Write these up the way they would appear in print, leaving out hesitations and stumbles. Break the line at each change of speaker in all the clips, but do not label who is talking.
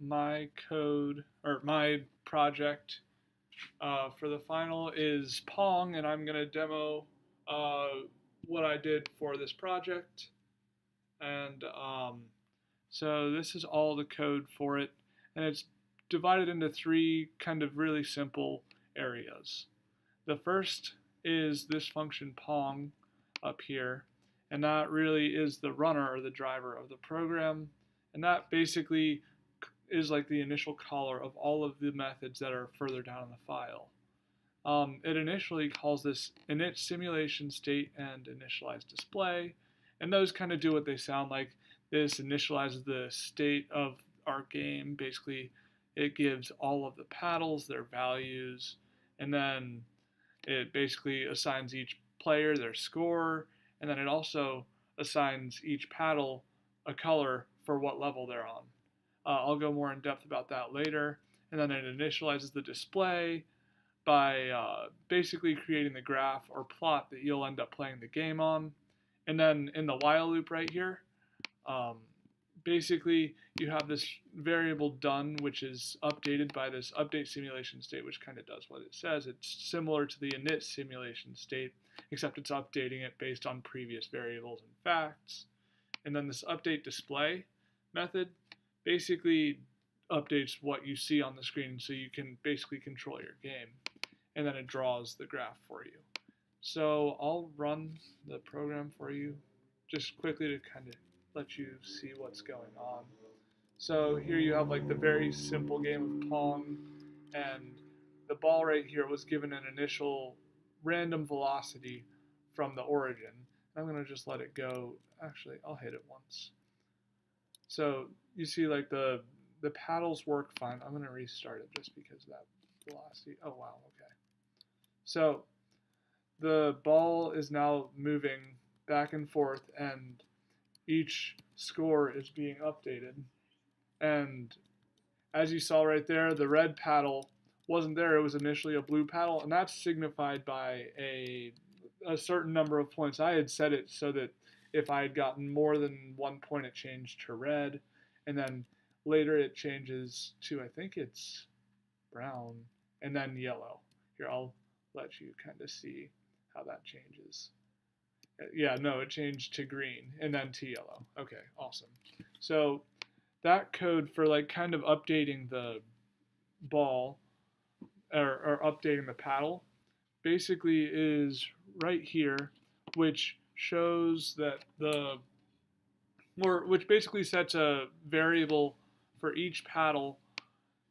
my code or my project for the final is Pong, and I'm going to demo uh, what I did for this project. And so this is all the code for it, and it's divided into three kind of really simple areas. The first is this function Pong up here, and that really is the runner or the driver of the program, and that basically is like the initial caller of all of the methods that are further down in the file. It initially calls this init simulation state and initialize display, and those kind of do what they sound like. This initializes the state of our game. Basically, it gives all of the paddles their values, and then it basically assigns each player their score, and then it also assigns each paddle a color for what level they're on. I'll go more in depth about that later. And then it initializes the display by basically creating the graph or plot that you'll end up playing the game on. And then in the while loop right here, basically you have this variable done, which is updated by this update simulation state, which kind of does what it says. It's similar to the init simulation state, except it's updating it based on previous variables and facts. And then this update display method basically updates what you see on the screen so you can basically control your game. And then it draws the graph for you. So I'll run the program for you just quickly to kind of let you see what's going on. So here you have like the very simple game of Pong, and the ball right here was given an initial random velocity from the origin. I'm going to just let it go. Actually, I'll hit it once. So you see like the paddles work fine. I'm going to restart it just because of that velocity. Oh wow, okay. So the ball is now moving back and forth, and each score is being updated. And as you saw right there, the red paddle wasn't there. It was initially a blue paddle, and that's signified by a certain number of points. I had set it so that if I had gotten more than 1 point, it changed to red, and then later it changes to, I think it's brown, and then yellow. Here, I'll let you kind of see how that changes. Yeah, no, it changed to green and then to yellow. Okay, awesome. So that code for like kind of updating the ball or updating the paddle basically is right here, which shows that which basically sets a variable for each paddle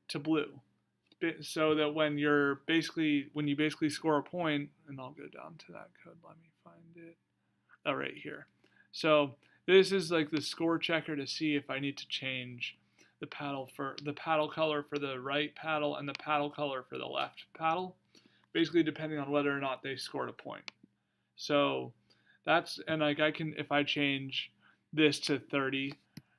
to blue, so that when you basically score a point, and I'll go down to that code. Let me find it. Oh, right here. So this is like the score checker to see if I need to change the paddle color for the right paddle and the paddle color for the left paddle, basically depending on whether or not they scored a point. So that's, and like I can, if I change this to 30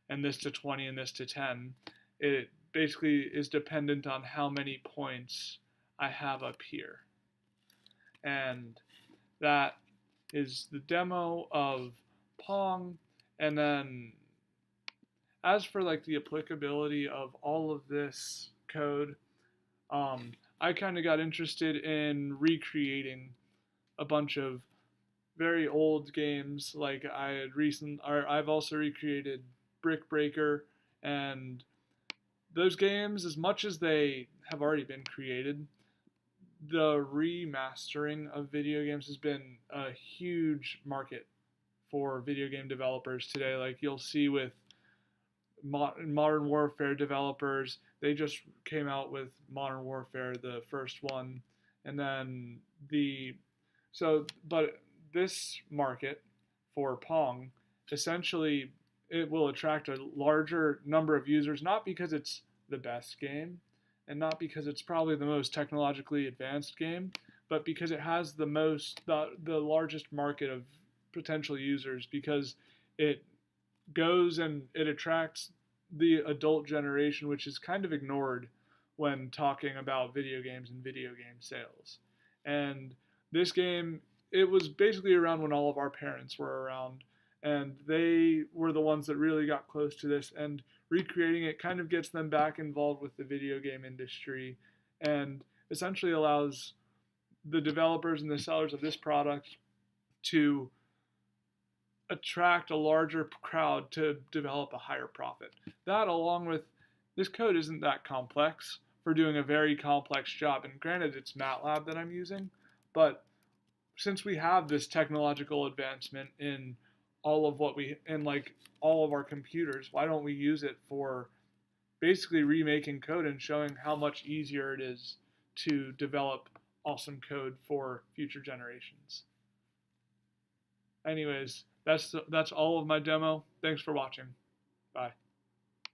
and this to 20 and this to 10, it basically is dependent on how many points I have up here. And that is the demo of Pong. And then as for like the applicability of all of this code, I kind of got interested in recreating a bunch of very old games. Like I've also recreated Brick Breaker, and those games, as much as they have already been created, the remastering of video games has been a huge market for video game developers today. Like you'll see with Modern Warfare developers, they just came out with Modern Warfare, the first one, and then but this market for Pong, essentially, it will attract a larger number of users, not because it's the best game, and not because it's probably the most technologically advanced game, but because it has the largest market of potential users, because it goes and it attracts the adult generation, which is kind of ignored when talking about video games and video game sales. And this game, it was basically around when all of our parents were around, and they were the ones that really got close to this and recreating it kind of gets them back involved with the video game industry and essentially allows the developers and the sellers of this product to attract a larger crowd to develop a higher profit. That, along with this code, isn't that complex for doing a very complex job. And granted, it's MATLAB that I'm using, but since we have this technological advancement in all of all of our computers, why don't we use it for basically remaking code and showing how much easier it is to develop awesome code for future generations? Anyways, that's all of my demo. Thanks for watching. Bye.